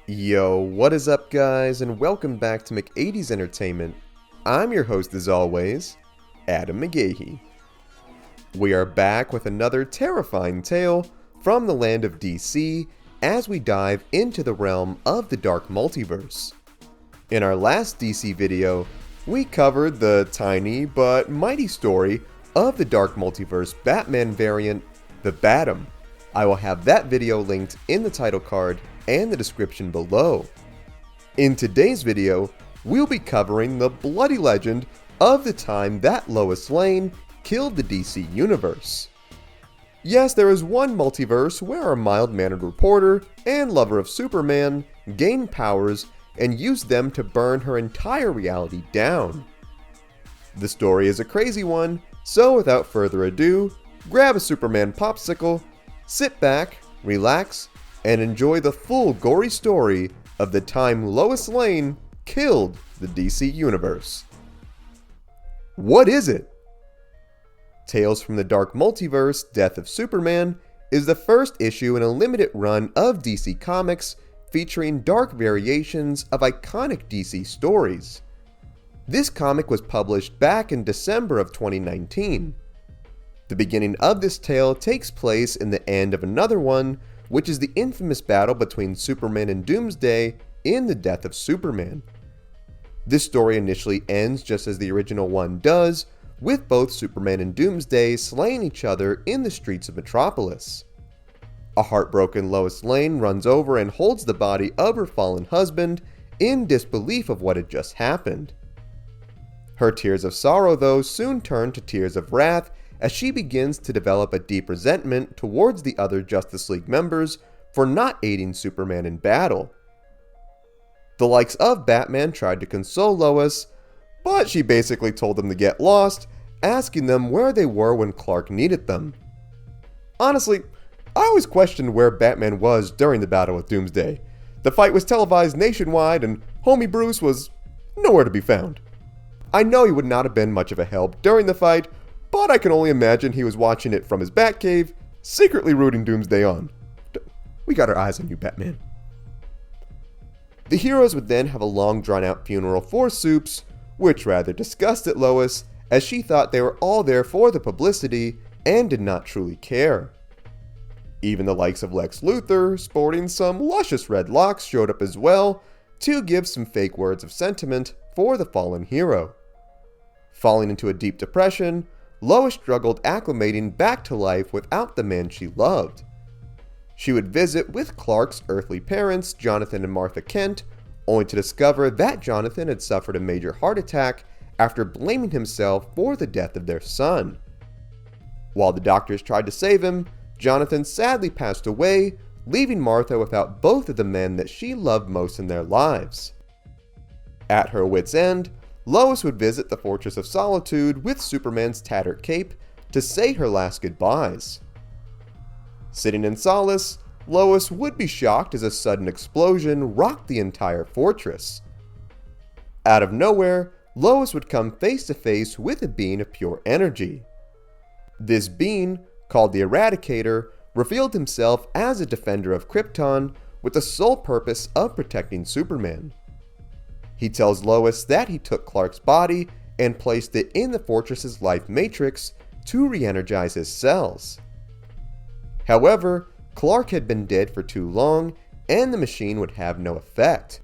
Yo, what is up guys, and welcome back to McAdee's Entertainment. I'm your host as always, Adam McGahee. We are back with another terrifying tale from the land of DC as we dive into the realm of the Dark Multiverse. In our last DC video, we covered the tiny but mighty story of the Dark Multiverse Batman variant, the Batum. I will have that video linked in the title card and the description below. In today's video, we'll be covering the bloody legend of the time that Lois Lane killed the DC universe. Yes, there is one multiverse where our mild-mannered reporter and lover of Superman gained powers and used them to burn her entire reality down. The story is a crazy one, so without further ado, grab a Superman popsicle, sit back, relax, and enjoy the full gory story of the time Lois Lane killed the DC Universe. What is it? Tales from the Dark Multiverse Death of Superman is the first issue in a limited run of DC Comics featuring dark variations of iconic DC stories. This comic was published back in December of 2019. The beginning of this tale takes place in the end of another one, which is the infamous battle between Superman and Doomsday in The Death of Superman. This story initially ends just as the original one does, with both Superman and Doomsday slaying each other in the streets of Metropolis. A heartbroken Lois Lane runs over and holds the body of her fallen husband in disbelief of what had just happened. Her tears of sorrow, though, soon turn to tears of wrath as she begins to develop a deep resentment towards the other Justice League members for not aiding Superman in battle. The likes of Batman tried to console Lois, but she basically told them to get lost, asking them where they were when Clark needed them. Honestly, I always questioned where Batman was during the battle with Doomsday. The fight was televised nationwide and homie Bruce was nowhere to be found. I know he would not have been much of a help during the fight, but I can only imagine he was watching it from his Batcave, secretly rooting Doomsday on. We got our eyes on you, Batman. The heroes would then have a long drawn-out funeral for Supes, which rather disgusted Lois, as she thought they were all there for the publicity and did not truly care. Even the likes of Lex Luthor, sporting some luscious red locks, showed up as well to give some fake words of sentiment for the fallen hero. Falling into a deep depression, Lois struggled acclimating back to life without the man she loved. She would visit with Clark's earthly parents, Jonathan and Martha Kent, only to discover that Jonathan had suffered a major heart attack after blaming himself for the death of their son. While the doctors tried to save him, Jonathan sadly passed away, leaving Martha without both of the men that she loved most in their lives. At her wit's end, Lois would visit the Fortress of Solitude with Superman's tattered cape to say her last goodbyes. Sitting in solace, Lois would be shocked as a sudden explosion rocked the entire fortress. Out of nowhere, Lois would come face to face with a being of pure energy. This being, called the Eradicator, revealed himself as a defender of Krypton with the sole purpose of protecting Superman. He tells Lois that he took Clark's body and placed it in the fortress's life matrix to re-energize his cells. However, Clark had been dead for too long and the machine would have no effect.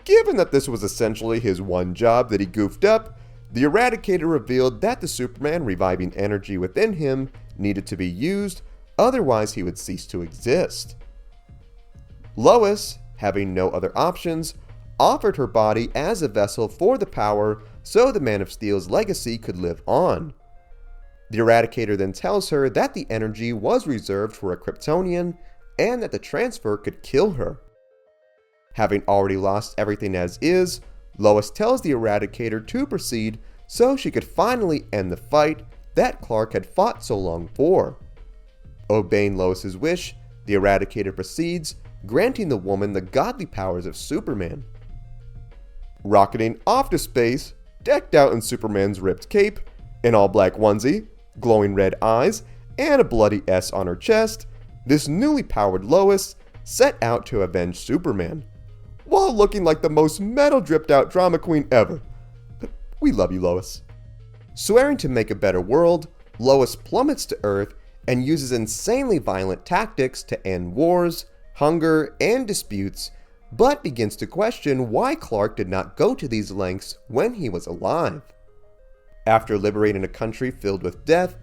Given that this was essentially his one job that he goofed up, the Eradicator revealed that the Superman reviving energy within him needed to be used, otherwise he would cease to exist. Lois, having no other options, offered her body as a vessel for the power so the Man of Steel's legacy could live on. The Eradicator then tells her that the energy was reserved for a Kryptonian and that the transfer could kill her. Having already lost everything as is, Lois tells the Eradicator to proceed so she could finally end the fight that Clark had fought so long for. Obeying Lois's wish, the Eradicator proceeds, granting the woman the godly powers of Superman. Rocketing off to space, decked out in Superman's ripped cape, an all-black onesie, glowing red eyes, and a bloody S on her chest, this newly powered Lois set out to avenge Superman, while looking like the most metal-dripped-out drama queen ever. We love you, Lois. Swearing to make a better world, Lois plummets to Earth and uses insanely violent tactics to end wars, hunger, and disputes, but begins to question why Clark did not go to these lengths when he was alive. After liberating a country filled with death,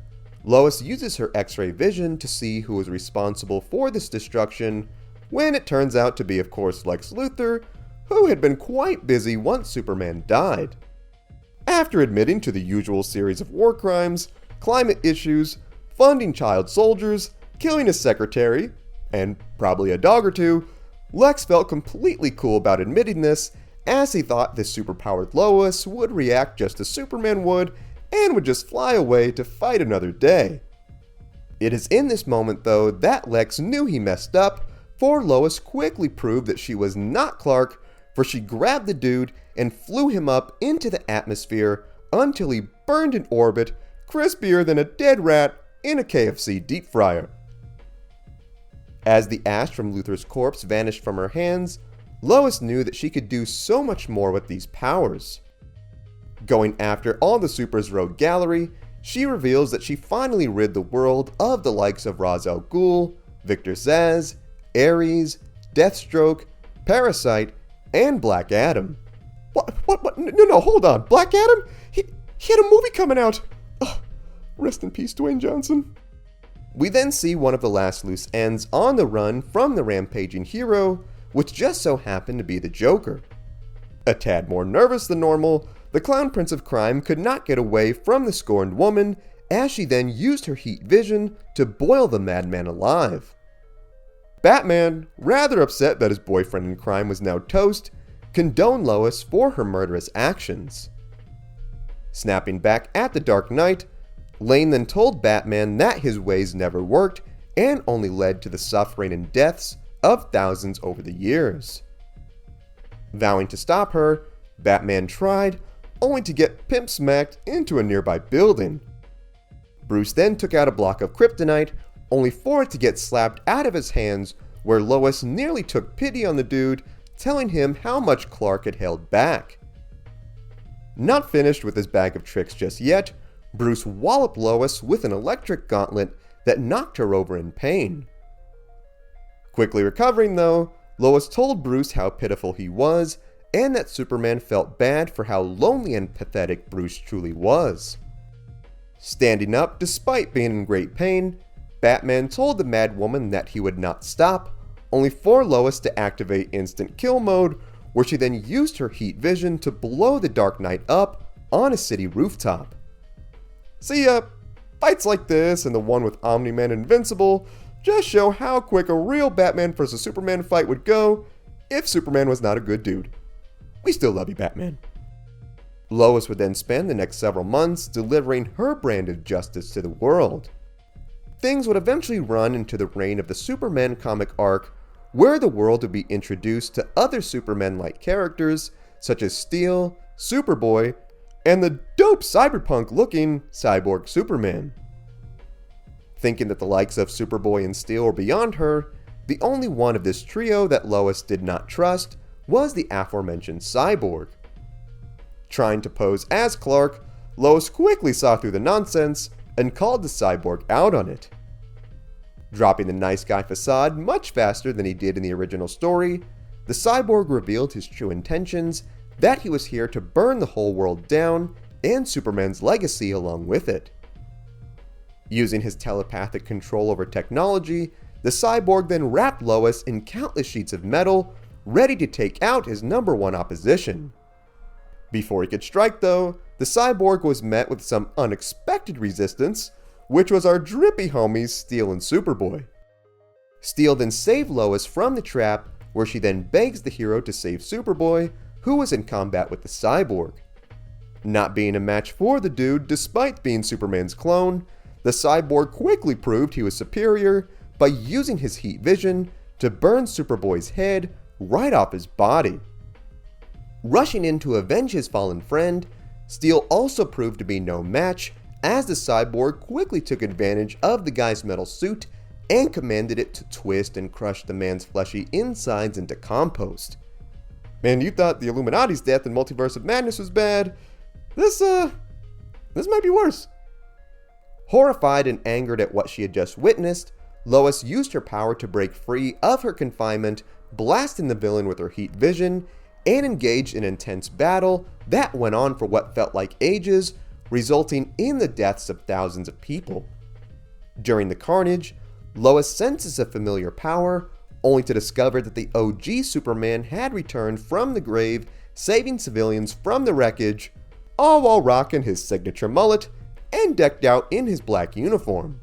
Lois uses her X-ray vision to see who was responsible for this destruction, when it turns out to be, of course, Lex Luthor, who had been quite busy once Superman died. After admitting to the usual series of war crimes, climate issues, funding child soldiers, killing his secretary, and probably a dog or two, Lex felt completely cool about admitting this, as he thought this superpowered Lois would react just as Superman would and would just fly away to fight another day. It is in this moment, though, that Lex knew he messed up, for Lois quickly proved that she was not Clark, for she grabbed the dude and flew him up into the atmosphere until he burned in orbit, crispier than a dead rat in a KFC deep fryer. As the ash from Luthor's corpse vanished from her hands, Lois knew that she could do so much more with these powers. Going after all the Super's rogue gallery, she reveals that she finally rid the world of the likes of Ra's al Ghul, Victor Zsasz, Ares, Deathstroke, Parasite, and Black Adam. What? No, hold on. Black Adam? He had a movie coming out. Ugh. Rest in peace, Dwayne Johnson. We then see one of the last loose ends on the run from the rampaging hero, which just so happened to be the Joker. A tad more nervous than normal, the Clown Prince of Crime could not get away from the scorned woman, as she then used her heat vision to boil the madman alive. Batman, rather upset that his boyfriend in crime was now toast, condoned Lois for her murderous actions. Snapping back at the Dark Knight, Lane then told Batman that his ways never worked and only led to the suffering and deaths of thousands over the years. Vowing to stop her, Batman tried, only to get pimp smacked into a nearby building. Bruce then took out a block of kryptonite, only for it to get slapped out of his hands, where Lois nearly took pity on the dude, telling him how much Clark had held back. Not finished with his bag of tricks just yet, Bruce walloped Lois with an electric gauntlet that knocked her over in pain. Quickly recovering though, Lois told Bruce how pitiful he was, and that Superman felt bad for how lonely and pathetic Bruce truly was. Standing up despite being in great pain, Batman told the Mad Woman that he would not stop, only for Lois to activate instant kill mode, where she then used her heat vision to blow the Dark Knight up on a city rooftop. See ya, fights like this and the one with Omni-Man Invincible just show how quick a real Batman vs Superman fight would go if Superman was not a good dude. We still love you, Batman. Lois would then spend the next several months delivering her brand of justice to the world. Things would eventually run into the reign of the Superman comic arc, where the world would be introduced to other Superman-like characters such as Steel, Superboy, and the dope cyberpunk-looking Cyborg Superman. Thinking that the likes of Superboy and Steel were beyond her, the only one of this trio that Lois did not trust was the aforementioned Cyborg. Trying to pose as Clark, Lois quickly saw through the nonsense and called the Cyborg out on it. Dropping the nice guy facade much faster than he did in the original story, the Cyborg revealed his true intentions, that he was here to burn the whole world down and Superman's legacy along with it. Using his telepathic control over technology, the Cyborg then wrapped Lois in countless sheets of metal, ready to take out his number one opposition. Before he could strike though, the Cyborg was met with some unexpected resistance, which was our drippy homies Steel and Superboy. Steel then saved Lois from the trap, where she then begs the hero to save Superboy, who was in combat with the Cyborg. Not being a match for the dude despite being Superman's clone, the Cyborg quickly proved he was superior by using his heat vision to burn Superboy's head right off his body. Rushing in to avenge his fallen friend, Steel also proved to be no match, as the Cyborg quickly took advantage of the guy's metal suit and commanded it to twist and crush the man's fleshy insides into compost. Man, you thought the Illuminati's death in Multiverse of Madness was bad. This might be worse. Horrified and angered at what she had just witnessed, Lois used her power to break free of her confinement, blasting the villain with her heat vision, and engaged in an intense battle that went on for what felt like ages, resulting in the deaths of thousands of people. During the carnage, Lois senses a familiar power, only to discover that the OG Superman had returned from the grave, saving civilians from the wreckage, all while rocking his signature mullet and decked out in his black uniform.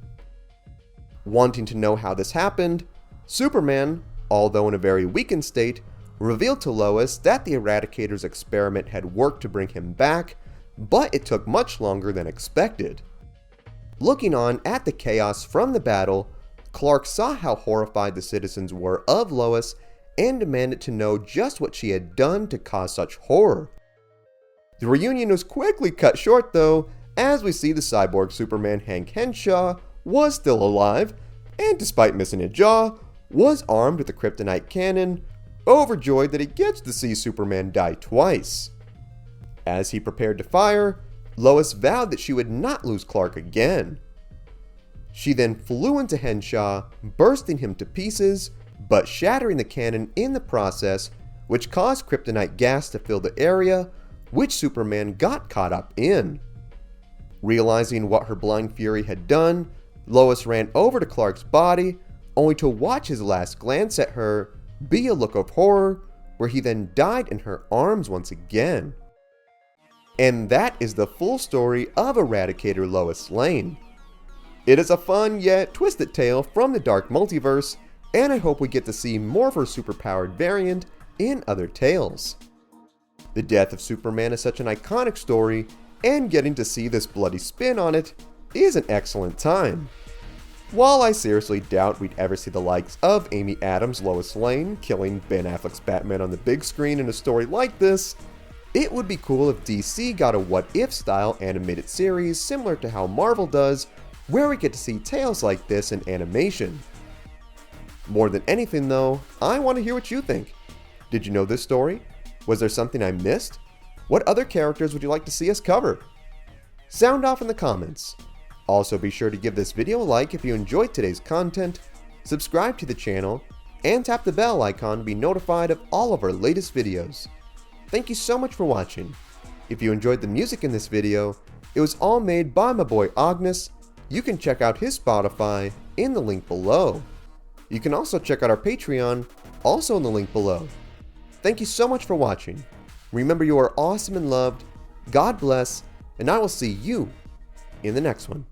Wanting to know how this happened, Superman, although in a very weakened state, revealed to Lois that the Eradicator's experiment had worked to bring him back, but it took much longer than expected. Looking on at the chaos from the battle, Clark saw how horrified the citizens were of Lois and demanded to know just what she had done to cause such horror. The reunion was quickly cut short though, as we see the cyborg Superman Hank Henshaw was still alive, and despite missing a jaw, was armed with a kryptonite cannon, overjoyed that he gets to see Superman die twice. As he prepared to fire, Lois vowed that she would not lose Clark again. She then flew into Henshaw, bursting him to pieces, but shattering the cannon in the process, which caused kryptonite gas to fill the area, which Superman got caught up in. Realizing what her blind fury had done, Lois ran over to Clark's body, only to watch his last glance at her be a look of horror, where he then died in her arms once again. And that is the full story of Eradicator Lois Lane. It is a fun yet twisted tale from the Dark Multiverse, and I hope we get to see more of her superpowered variant in other tales. The death of Superman is such an iconic story, and getting to see this bloody spin on it is an excellent time. While I seriously doubt we'd ever see the likes of Amy Adams' Lois Lane killing Ben Affleck's Batman on the big screen in a story like this, it would be cool if DC got a What If style animated series similar to how Marvel does, where we get to see tales like this in animation. More than anything though, I want to hear what you think. Did you know this story? Was there something I missed? What other characters would you like to see us cover? Sound off in the comments. Also be sure to give this video a like if you enjoyed today's content, subscribe to the channel, and tap the bell icon to be notified of all of our latest videos. Thank you so much for watching. If you enjoyed the music in this video, it was all made by my boy Ognihs. You can check out his Spotify in the link below. You can also check out our Patreon, also in the link below. Thank you so much for watching. Remember, you are awesome and loved. God bless, and I will see you in the next one.